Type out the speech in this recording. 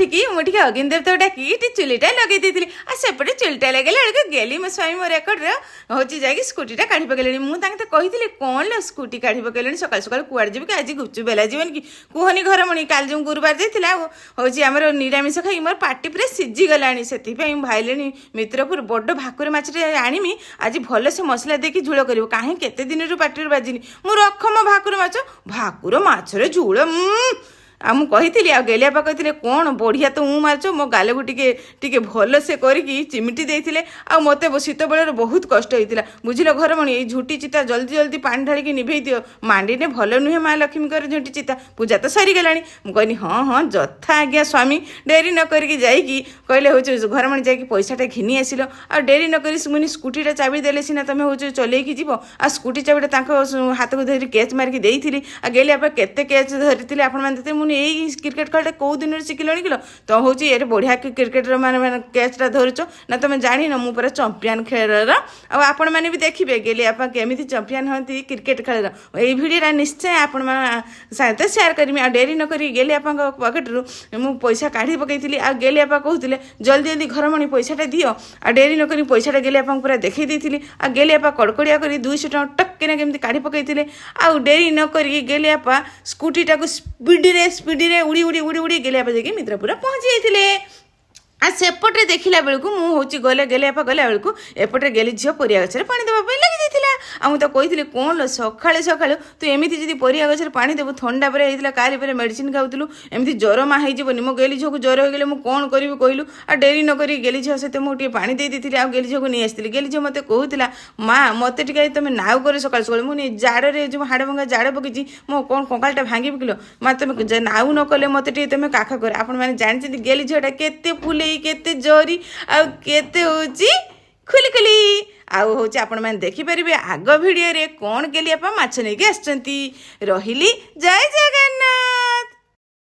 उठिकी मुझे अग्नि देवता डाकी चुलीटा लगे देती सेपटे चुलीटा लगे बेलू गेली मो स्वामी मोर एकड़ हूँ जा स्कूटीटा काढ़ी पकड़े मुझे कही कौन लो स्कूटी काढ़ी पकड़े सकाल सकाल कुआड़े जी कि आज गुपचुप बेला जीवन कि कहनी घर मणि काल जो गुरुवार जाइला हूँ आमर निरामिष खाई मोर पार्टी पूरा सीझीगला से भाईले मित्रपुर बड़ भाकुर मछटे आनी आज भल से मसला देकी झोल कर कहीं केते दिन पार्टी बाजिनी मु रख मो भाकुर माछर झोल आ मुझे आ गेलियापा कहते कौन बढ़िया तो मु मार्च मो गाल को टिके भल से करके चिमिटी देते आ मत शीत बेल बहुत कष्ट होता बुझल घर मणि ये झुटी चिता जल्दी जल्दी पानी ढाड़ी निभे दियो मांडीने भल नुहे माँ लक्ष्मी कर झुटी चिता पूजा तो सरीगला मुझे हाँ हाँ जथा आज्ञा स्वामी डेरी न करके जाइकी कहले हूँ घर मणि जाकि पैसाटा घिनी आसिल आ डेरी न कर मुझे स्कूटीटा चाबी देले सीना तुम हूँ चलैकी जीव आ स्कूटी चाबीटा हाथ को धरी कैच मारिकी देती आ गेलियापा केते कैच धरी आपण मैंने मुझे यही क्रिकेट खेलटा कौ दिन शिखिल कि तो हूँ ये बढ़िया क्रिकेटर मैंने कैचटा धरुच ना तुम जान मु पूरा चंपियन खेलर आपण मैंने भी देखिए गेलियापा केमी चंपियन होती क्रिकेट खेल ये भिडियोटा निश्चय आपण सहित सेयार करमी आ डेरी न करी गेलियापा पकेटू मु पैसा काढ़ी पकई आ गेलियापा कहते जल्दी जल्दी घर मणि पैसाटा दियो आ डेरी न करी पैसाटा गेलियापा पूरा देखई देती आ गेलियापा कड़कड़िया कर 200 टଙ୍କା टक्किना केमती काढ़ी पकई आ डेरी न करी गेलियापा स्कूटीटा को स्पीड उड़ी उड़ी उड़ी उड़ी गेलियापा जाकि मित्रपुर पहुँची जाते आ सेपटे देखला बेलू मुझे गले गेलियापा गला बेलू एपटे गेली झील परिया गचर पानी देवाई लगी आ मुझे कही कौन लो सकाଳେ सकाଳୁ तू एमती जब परिया गचर पानी देवु थंडा पर होता काली पर मेडिसिन खाऊलु एमती ज्वर माँ होनी मो गेली झील को ज्वर हो गले मुझे कौन करी कहलु आ डेरी न करी गेली झील सहित मुझे पानी दे दी आ गेली झील को नहीं आसती गेली झील मत कहला माँ मत टे तुम नाउ कर सकाल सकाल मुझे जाड़े जो हाड़ भंगा जाड़ पकई मो कौन कंकालटा भांगी पकिल माँ तुम नाउ न कले मत टे तुम काख कर आपण मैंने जानते गेली झीलटा केते फुले केते जरी आ केते होची खुली आउ हूँ आपण मैंने देखिपारे आग भिडियो कौन गेलियापा माछ नहीं आसचंती रहिली जय जगन्नाथ।